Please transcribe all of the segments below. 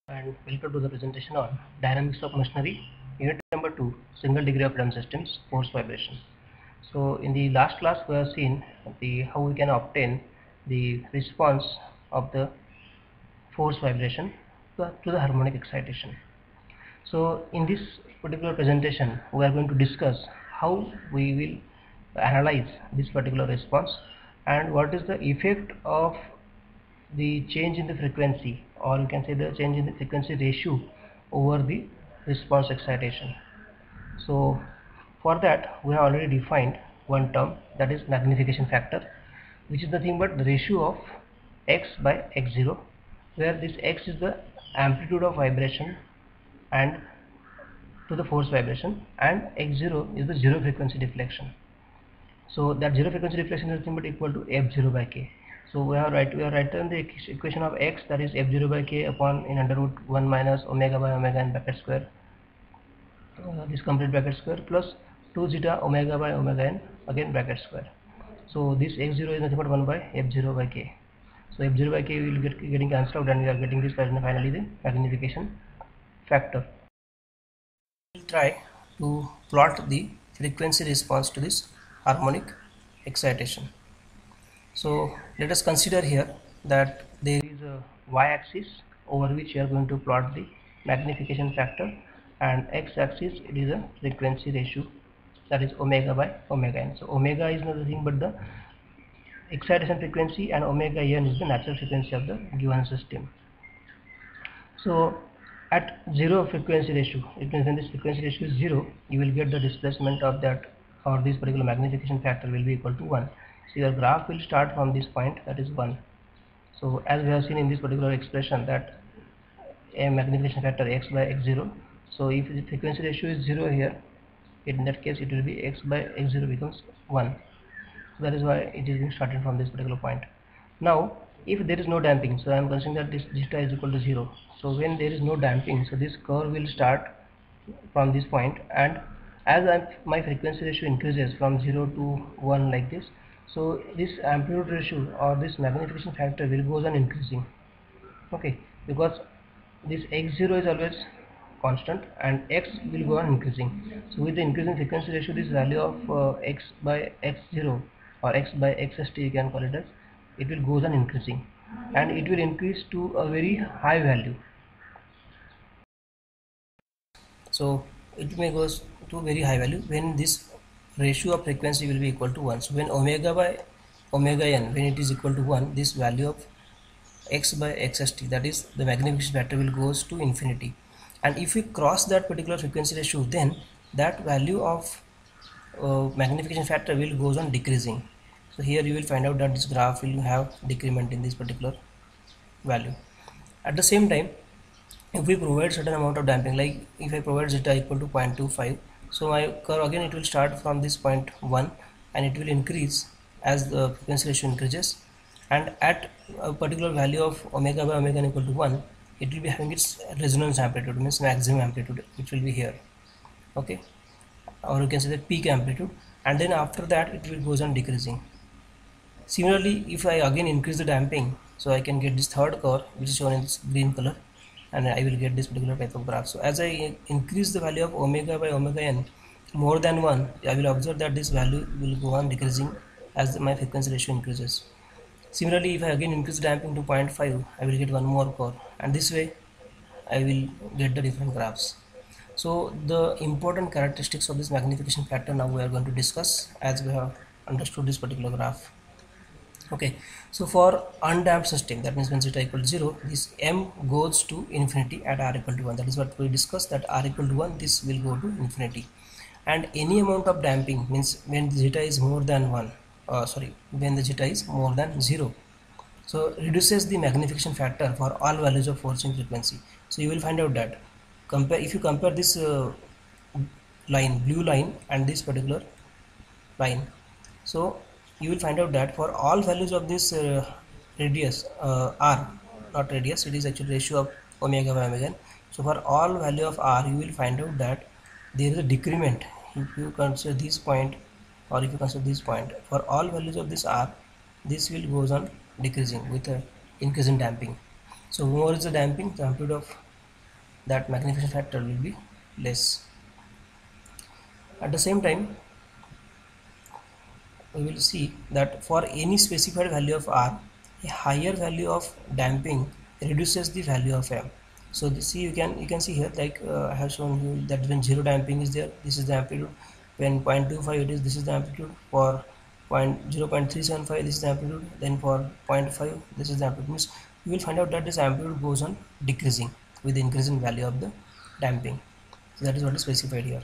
And welcome to the presentation on dynamics of machinery, unit number 2, single degree of freedom systems, force vibration. So in the last class we have seen how we can obtain the response of the force vibration to the harmonic excitation. So in this particular presentation we are going to discuss how we will analyze this particular response and what is the effect of the change in the frequency, or you can say the change in the frequency ratio over the response excitation. So for that we have already defined one term, that is magnification factor, which is nothing but the ratio of x by x0, where this x is the amplitude of vibration and to the force vibration, and x0 is the zero frequency deflection. So that zero frequency deflection is nothing but equal to f0 by k. So we have written the equation of x, that is f0 by k upon in under root 1 minus omega by omega in bracket square, this complete bracket square, plus 2 zeta omega by omega n again bracket square. So this x0 is nothing but 1 by f0 by k. So f0 by k will getting cancelled out, and we are getting this finally the magnification factor. We will try to plot the frequency response to this harmonic excitation. So let us consider here that there is a y-axis over which we are going to plot the magnification factor, and x-axis it is a frequency ratio, that is omega by omega n. So omega is nothing but the excitation frequency and omega n is the natural frequency of the given system. So at zero frequency ratio, it means when this frequency ratio is 0, you will get the displacement of that, or this particular magnification factor will be equal to 1. So your graph will start from this point, that is 1. So as we have seen in this particular expression that a magnification factor x by x0, so if the frequency ratio is 0 here, in that case it will be x by x0 becomes 1. So that is why it is being started from this particular point. Now if there is no damping, so I am considering that this zeta is equal to 0. So when there is no damping, so this curve will start from this point, and as my frequency ratio increases from 0 to 1 like this, so this amplitude ratio or this magnification factor will goes on increasing. Okay, because this x0 is always constant and x will go on increasing. So with the increasing frequency ratio, this value of x by x0 or x by xst, you can call it as, it will goes on increasing, and it will increase to a very high value. So it may goes to very high value when this ratio of frequency will be equal to 1. So when omega by omega n, when it is equal to 1, this value of x by xst, that is the magnification factor, will goes to infinity, and if we cross that particular frequency ratio, then that value of magnification factor will goes on decreasing. So here you will find out that this graph will have decrement in this particular value. At the same time, if we provide certain amount of damping, like if I provide zeta equal to 0.25, so my curve again it will start from this point 1 and it will increase as the frequency ratio increases, and at a particular value of omega by omega n equal to 1, it will be having its resonance amplitude, means maximum amplitude, which will be here. Okay, or you can say the peak amplitude, and then after that it will goes on decreasing. Similarly, if I again increase the damping, so I can get this third curve which is shown in this green color, and I will get this particular type of graph. So as I increase the value of omega by omega n more than 1, I will observe that this value will go on decreasing as my frequency ratio increases. Similarly, if I again increase damping to 0.5, I will get one more curve, and this way I will get the different graphs. So the important characteristics of this magnification factor now we are going to discuss as we have understood this particular graph. Okay, so for undamped system, that means when zeta equal to 0, this m goes to infinity at r equal to 1. That is what we discussed, that r equal to 1, this will go to infinity, and any amount of damping, means when zeta is more than 1, when the zeta is more than 0, so reduces the magnification factor for all values of forcing frequency. So you will find out that if you compare this line, blue line, and this particular line, so you will find out that for all values of this radius r, not radius, it is actually ratio of omega by omega n. So for all value of r, you will find out that there is a decrement. If you consider this point, or if you consider this point, for all values of this r, this will goes on decreasing with a increase in damping. So more is the damping, the amplitude of that magnification factor will be less. At the same time, we will see that for any specified value of R, a higher value of damping reduces the value of M. So see, you can see here, like I have shown you that when zero damping is there, this is the amplitude. When 0.25 it is, this is the amplitude. For 0.375 this is the amplitude. Then for 0.5 this is the amplitude. Means you will find out that this amplitude goes on decreasing with the increasing value of the damping. So that is what is specified here.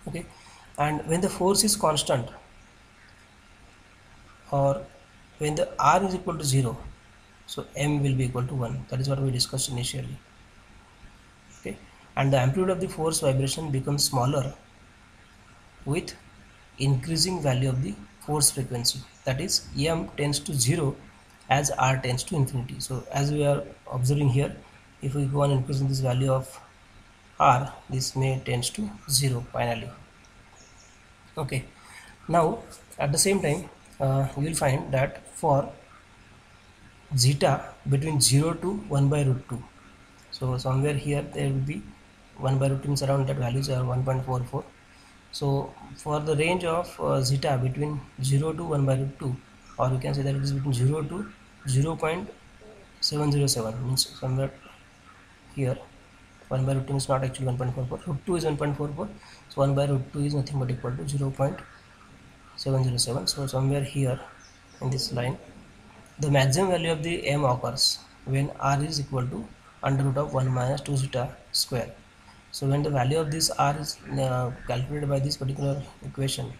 Okay, and when the force is constant, or when the R is equal to 0, so M will be equal to 1. That is what we discussed initially. Okay, and the amplitude of the force vibration becomes smaller with increasing value of the force frequency. That is, M tends to 0 as R tends to infinity. So as we are observing here, if we go on increasing this value of R, this may tends to 0 finally. Okay, now at the same time, you will find that for zeta between 0 to 1 by root 2, so somewhere here there will be 1 by root 2 means around that values are 1.44. so for the range of zeta between 0 to 1 by root 2, or you can say that it is between 0 to 0.707, means somewhere here 1 by root 2 is not actually 1.44, root 2 is 1.44, so 1 by root 2 is nothing but equal to 0.707. so somewhere here in this line, the maximum value of the M occurs when R is equal to under root of 1 minus 2 zeta square. So when the value of this R is calculated by this particular equation,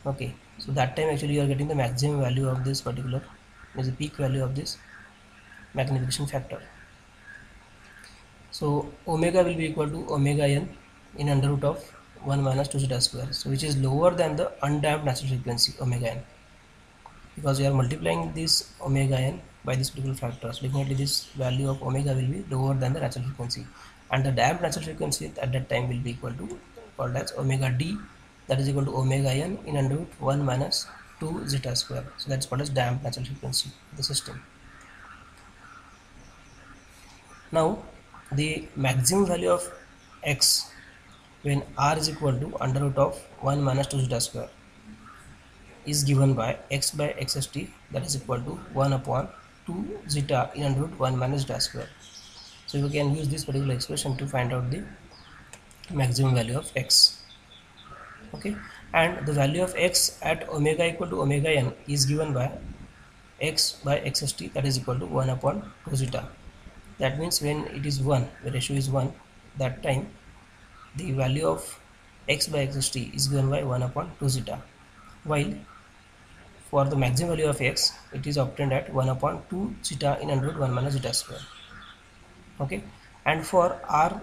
okay, so that time actually you are getting the maximum value of this particular, is the peak value of this magnification factor. So omega will be equal to omega n in under root of 1 minus 2 zeta square, so which is lower than the undamped natural frequency omega n, because we are multiplying this omega n by this particular factor. So definitely this value of omega will be lower than the natural frequency, and the damped natural frequency at that time will be equal to, called as omega d, that is equal to omega n in under root 1 minus 2 zeta square. So that's called as damped natural frequency of the system. Now the maximum value of x when R is equal to under root of 1 minus 2 zeta square is given by x by xst, that is equal to 1 upon 2 zeta in under root 1 minus zeta square. So we can use this particular expression to find out the maximum value of x. Okay, and the value of x at omega equal to omega n is given by x by xst, that is equal to 1 upon 2 zeta. That means when it is 1, the ratio is 1, that time the value of x by xst is given by 1 upon 2 zeta, while for the maximum value of x it is obtained at 1 upon 2 zeta in under root 1 minus zeta square. Okay, and for R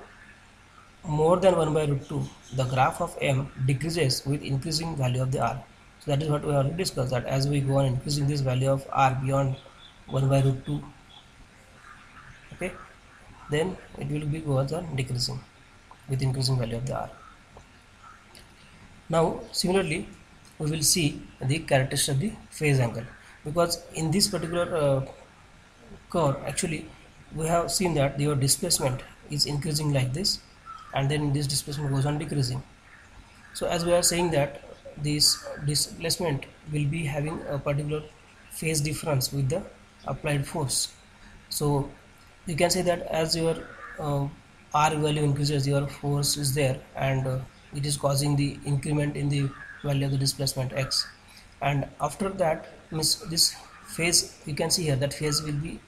more than 1 by root 2, the graph of M decreases with increasing value of the R. So that is what we already discussed, that as we go on increasing this value of R beyond 1 by root 2, okay, then it will be goes on decreasing with increasing value of the R. Now similarly we will see the characteristics of the phase angle, because in this particular curve actually we have seen that your displacement is increasing like this, and then this displacement goes on decreasing. So as we are saying that this displacement will be having a particular phase difference with the applied force. So you can say that as your R value increases, your force is there, and it is causing the increment in the value of the displacement x, and after that means this phase, you can see here that phase will be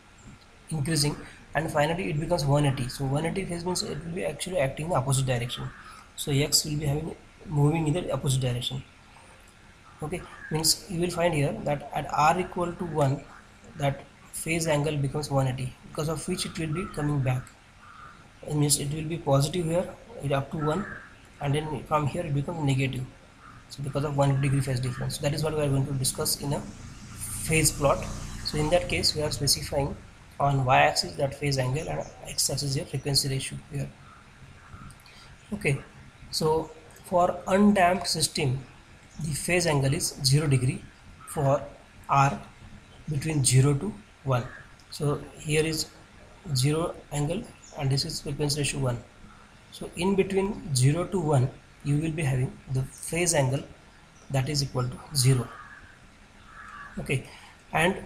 increasing, and finally it becomes 180. So 180 phase means it will be actually acting in the opposite direction, so x will be moving in the opposite direction. Okay, means you will find here that at R equal to 1, that phase angle becomes 180, because of which it will be coming back. It means it will be positive here, it up to 1, and then from here it becomes negative, so because of 1 degree phase difference. That is what we are going to discuss in a phase plot. So in that case we are specifying on y-axis that phase angle, and x-axis your frequency ratio here. Okay, so for undamped system the phase angle is 0 degree for R between 0 to 1. So here is 0 angle and this is frequency ratio 1. So in between 0 to 1 you will be having the phase angle that is equal to 0. Okay, and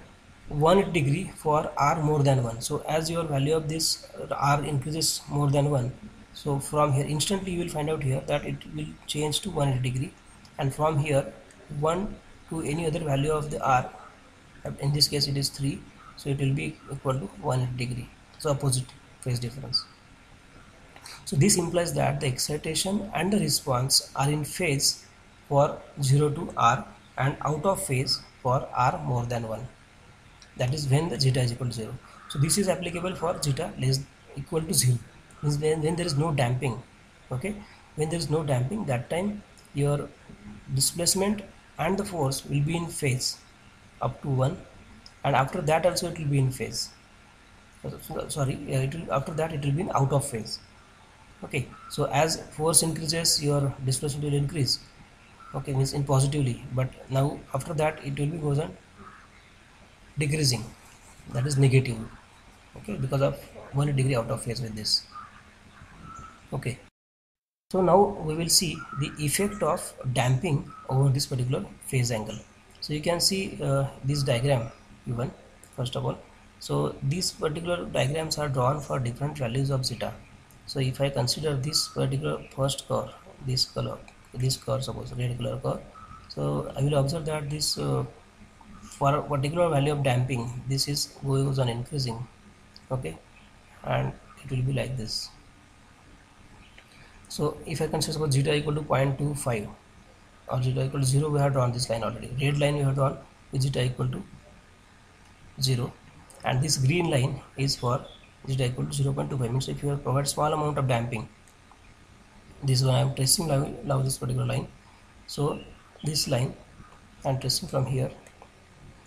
1 degree for r more than 1. So as your value of this r increases more than 1, so from here instantly you will find out here that it will change to 180 degree, and from here 1 to any other value of the r, in this case it is 3, so it will be equal to 180 degree, so opposite phase difference. So this implies that the excitation and the response are in phase for 0 to r and out of phase for r more than 1. That is when the zeta is equal to 0. So this is applicable for zeta less equal to 0. Means when there is no damping. Okay, when there is no damping, that time your displacement and the force will be in phase up to 1, and after that also it will be in phase. Sorry, after that it will be in out of phase. Okay, so as force increases, your displacement will increase. Okay, means in positively, but now after that it will be goes on decreasing, that is negative. Okay, because of 1 degree out of phase with this. Okay, so now we will see the effect of damping over this particular phase angle. So you can see this diagram given first of all. So these particular diagrams are drawn for different values of zeta. So if I consider this particular first curve, this color, this curve, suppose red color curve, so I will observe that this for a particular value of damping, this is goes on increasing. Okay, and it will be like this. So if I consider suppose zeta equal to 0.25 or zeta equal to 0, we have drawn this line already. Red line we have drawn with zeta equal to 0, and this green line is for zeta equal to 0.25. Means if you have provided small amount of damping, this one I am tracing now this particular line. So this line I am tracing from here.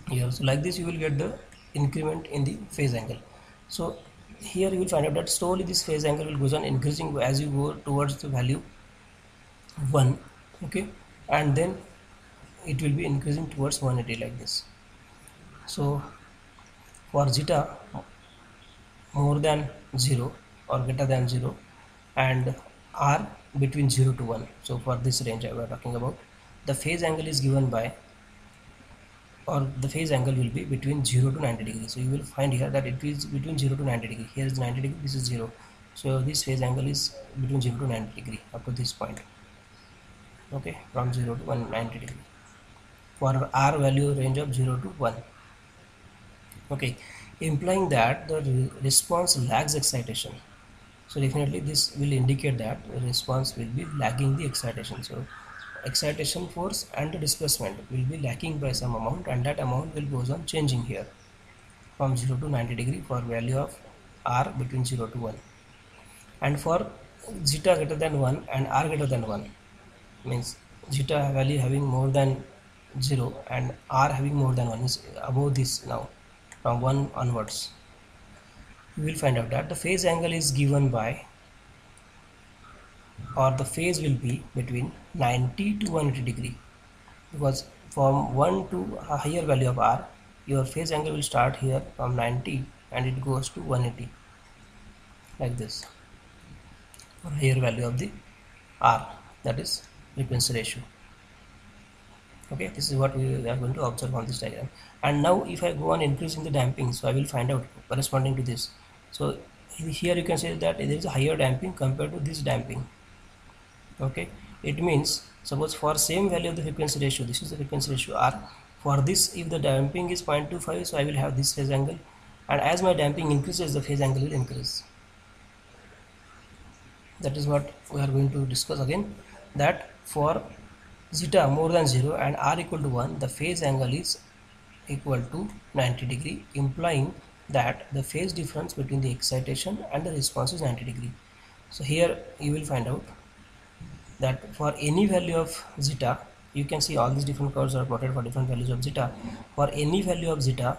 So like this you will get the increment in the phase angle. So here you will find out that slowly this phase angle will goes on increasing as you go towards the value 1. Okay, and then it will be increasing towards 180 like this. So for zeta more than 0 or greater than 0 and r between 0 to 1, so for this range I was talking about, the phase angle is given by, or the phase angle will be between 0 to 90 degrees. So you will find here that it is between 0 to 90 degree. Here is 90 degree, this is 0. So this phase angle is between 0 to 90 degree up to this point. Okay, from 0 to 190 degree for r value range of 0 to 1. Okay, implying that the response lags excitation. So definitely this will indicate that the response will be lagging the excitation. So excitation force and the displacement will be lacking by some amount, and that amount will goes on changing here from 0 to 90 degree for value of r between 0 to 1. And for zeta greater than 1 and r greater than 1, means zeta value having more than 0 and r having more than 1 is above this now, from 1 onwards, you will find out that the phase angle is given by, or the phase will be between 90 to 180 degree, because from 1 to a higher value of r, your phase angle will start here from 90 and it goes to 180 like this, for higher value of the r, that is frequency ratio. Okay, this is what we are going to observe on this diagram. And now if I go on increasing the damping, so I will find out corresponding to this. So here you can say that there is a higher damping compared to this damping. Okay, it means suppose for same value of the frequency ratio, this is the frequency ratio r, for this if the damping is 0.25, so I will have this phase angle, and as my damping increases, the phase angle will increase. That is what we are going to discuss again, that for zeta more than 0 and r equal to 1, the phase angle is equal to 90 degree, implying that the phase difference between the excitation and the response is 90 degree. So here you will find out that for any value of zeta, you can see all these different curves are plotted for different values of zeta. For any value of zeta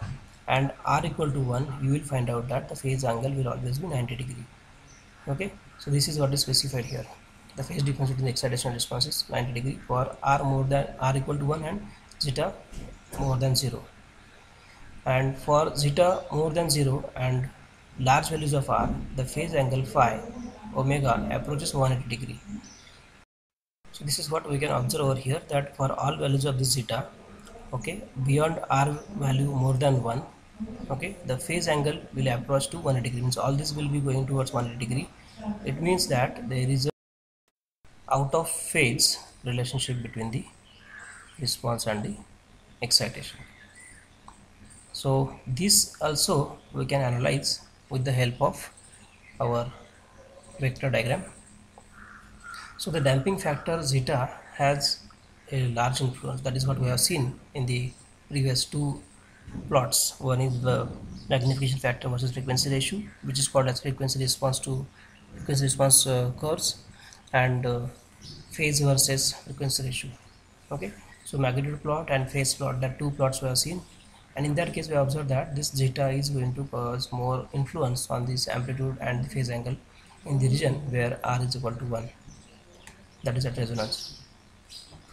and r equal to 1, you will find out that the phase angle will always be 90 degree. Okay, so this is what is specified here. The phase difference between the excitation and response is 90 degree for r equal to 1 and zeta more than 0. And for zeta more than 0 and large values of r, the phase angle phi omega approaches 180 degree. So this is what we can observe over here, that for all values of this zeta, okay, beyond r value more than 1, okay, the phase angle will approach to 180 degree, means all this will be going towards 180 degree. It means that there is a out of phase relationship between the response and the excitation. So this also we can analyze with the help of our vector diagram. So the damping factor zeta has a large influence. That is what we have seen in the previous two plots. One is the magnification factor versus frequency ratio, which is called as frequency response curves, and phase versus frequency ratio. Okay, so magnitude plot and phase plot, that two plots we have seen, and in that case we observe that this zeta is going to cause more influence on this amplitude and the phase angle in the region where r is equal to 1, that is at resonance.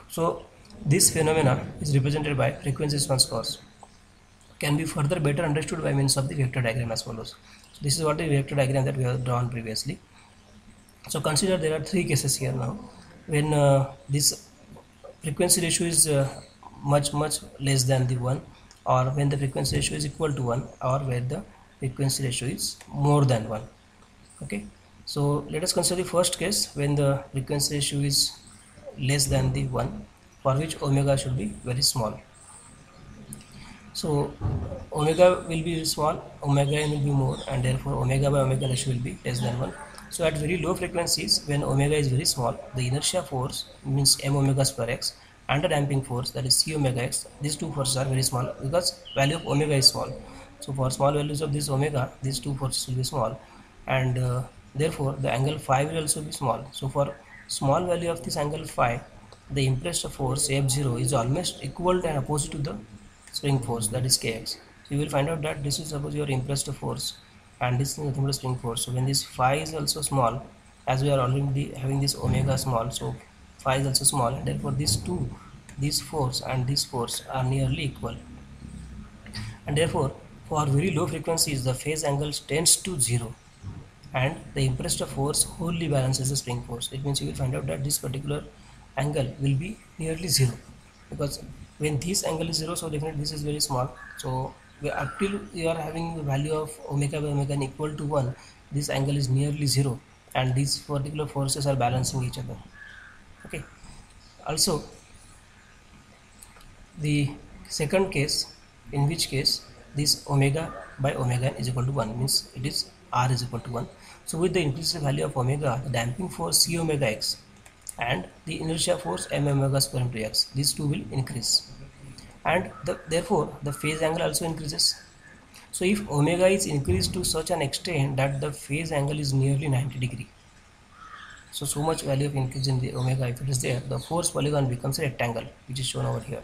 So this phenomena is represented by frequency response curves, can be further better understood by means of the vector diagram as follows. So this is what the vector diagram that we have drawn previously. So consider there are three cases here now when this frequency ratio is much less than the 1, or when the frequency ratio is equal to 1, or where the frequency ratio is more than 1. Okay, so let us consider the first case when the frequency ratio is less than the 1, for which omega should be very small. So omega will be small, omega n will be more, and therefore omega by omega ratio will be less than 1. So at very low frequencies, when omega is very small, the inertia force, means m omega square x, and the damping force, that is c omega x, these two forces are very small because value of omega is small. So for small values of this omega, these two forces will be small, and therefore the angle phi will also be small. So for small value of this angle phi, the impressed force F0 is almost equal and opposite to the spring force, that is kx. So you will find out that this is suppose your impressed force and this is nothing but spring force. So when this phi is also small, as we are already having this omega small, so phi is also small, and therefore this force and this force are nearly equal, and therefore for very low frequencies the phase angle tends to 0, and the impressed force wholly balances the spring force. It means you will find out that this particular angle will be nearly 0, because when this angle is 0, so definitely this is very small. So until you are having the value of omega by omega n equal to 1, this angle is nearly 0, and these particular forces are balancing each other. Okay, also the second case, in which case this omega by omega n is equal to 1, means it is r is equal to 1. So with the increased value of omega, the damping force c omega x and the inertia force m omega square into x, these two will increase, and therefore the phase angle also increases. So if omega is increased to such an extent that the phase angle is nearly 90 degree, so much value of increase in the omega, if it is there, the force polygon becomes a rectangle, which is shown over here.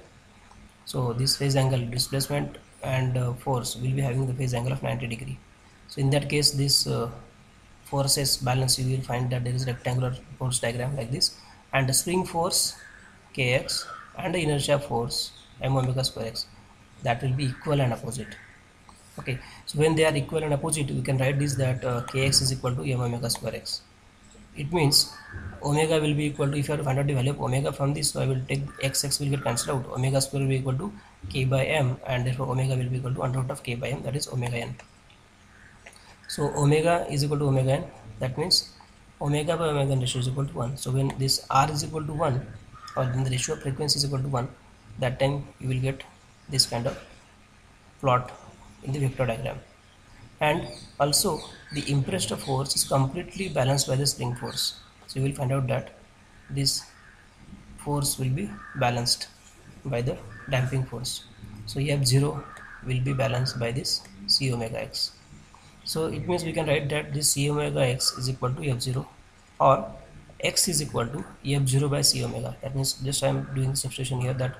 So this phase angle, displacement and force will be having the phase angle of 90 degree. So in that case, this forces balance, you will find that there is a rectangular force diagram like this, and the spring force kx and the inertia force m omega square x, that will be equal and opposite. Okay, so when they are equal and opposite, we can write this that kx is equal to m omega square x. It means omega will be equal to, if you have to find out the value of omega from this, so I will take x will get cancelled out, omega square will be equal to k by m, and therefore omega will be equal to under root of k by m, that is omega n. So omega is equal to omega n, that means omega by omega n ratio is equal to 1. So when this r is equal to 1, or when the ratio of frequency is equal to 1, that time you will get this kind of plot in the vector diagram. And also the impressed force is completely balanced by the spring force. So you will find out that this force will be balanced by the damping force. So F0 will be balanced by this c omega x. So it means we can write that this c omega x is equal to F0, or x is equal to F0 by c omega. That means just I am doing the substitution here, that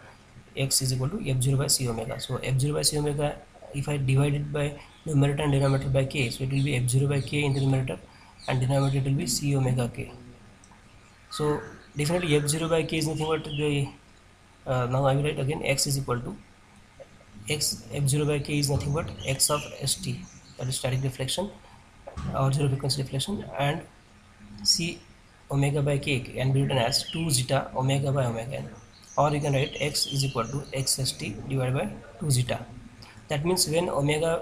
x is equal to F0 by c omega. So F0 by c omega, if I divide it by numerator and denominator by k, so it will be F0 by k in the numerator, and denominator it will be c omega k. So definitely F0 by k is nothing but the now I will write again x is equal to x, F0 by k is nothing but x of st, that is static deflection, or zero frequency deflection, and C omega by k can be written as 2 zeta omega by omega n, or you can write x is equal to xst divided by 2 zeta. That means when omega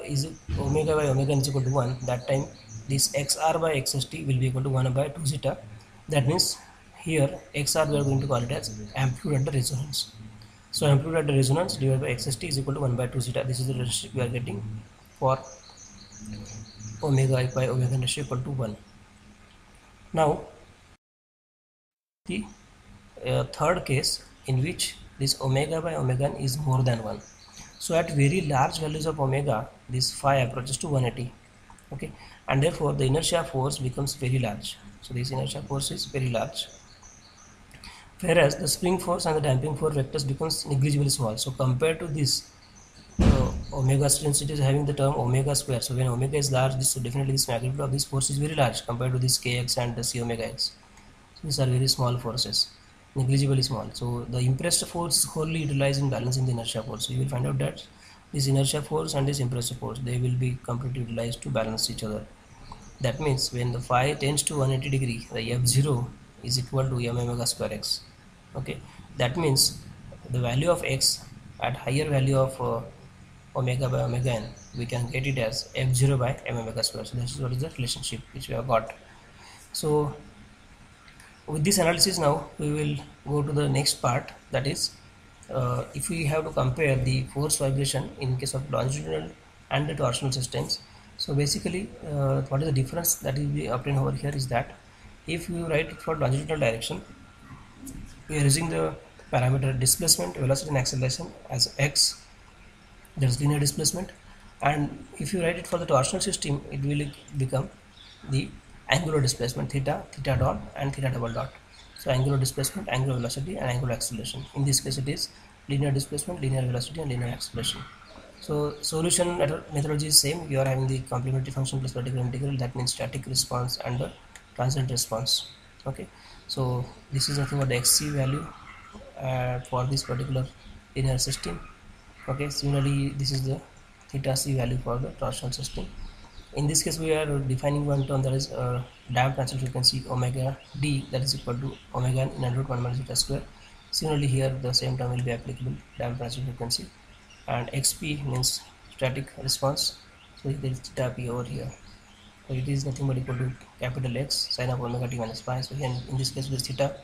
by omega n is equal to 1, that time this xr by xst will be equal to 1 by 2 zeta. That means here xr we are going to call it as amplitude under resonance. So amplitude under resonance divided by xst is equal to 1 by 2 zeta. This is the relationship we are getting for omega by omega n ratio equal to 1. Now the third case in which this omega by omega n is more than 1. So at very large values of omega, this phi approaches to 180, okay, and therefore the inertia force becomes very large. So this inertia force is very large, whereas the spring force and the damping force vectors becomes negligibly small. So compared to this, omega density is having the term omega square. So when omega is large, so definitely this magnitude of this force is very large compared to this kx and the c omega x. So these are very small forces, negligibly small. So the impressed force is wholly utilized in balancing the inertia force. So you will find out that this inertia force and this impressed force, they will be completely utilized to balance each other. That means when the phi tends to 180 degree, the f0 is equal to m omega square x. Okay, that means the value of x at higher value of omega by omega n, we can get it as f0 by m omega square. So this is what is the relationship which we have got. So with this analysis, now we will go to the next part, that is if we have to compare the force vibration in case of longitudinal and the torsional systems. So basically what is the difference that will be obtained over here is that if we write it for longitudinal direction, we are using the parameter displacement, velocity and acceleration as x, that is linear displacement, and if you write it for the torsional system, it will become the angular displacement theta, theta dot and theta double dot. So angular displacement, angular velocity and angular acceleration. In this case it is linear displacement, linear velocity and linear acceleration. So solution methodology is same. You are having the complementary function plus vertical integral, that means static response and the transient response. Okay, so this is nothing but the xc value for this particular linear system. Okay, similarly this is the theta c value for the torsional system. In this case we are defining one term, that is damped transient frequency omega d, that is equal to omega n under root 1 minus zeta square. Similarly here the same term will be applicable, damped transient frequency, and xp means static response. So there is theta p over here. So it is nothing but equal to capital X sin of omega t minus phi. So here in this case it is theta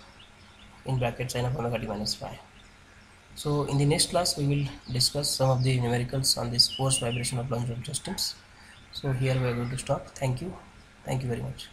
in bracket sin of omega t minus phi. So in the next class we will discuss some of the numericals on this force vibration of longitudinal systems. So here we are going to stop. Thank you very much.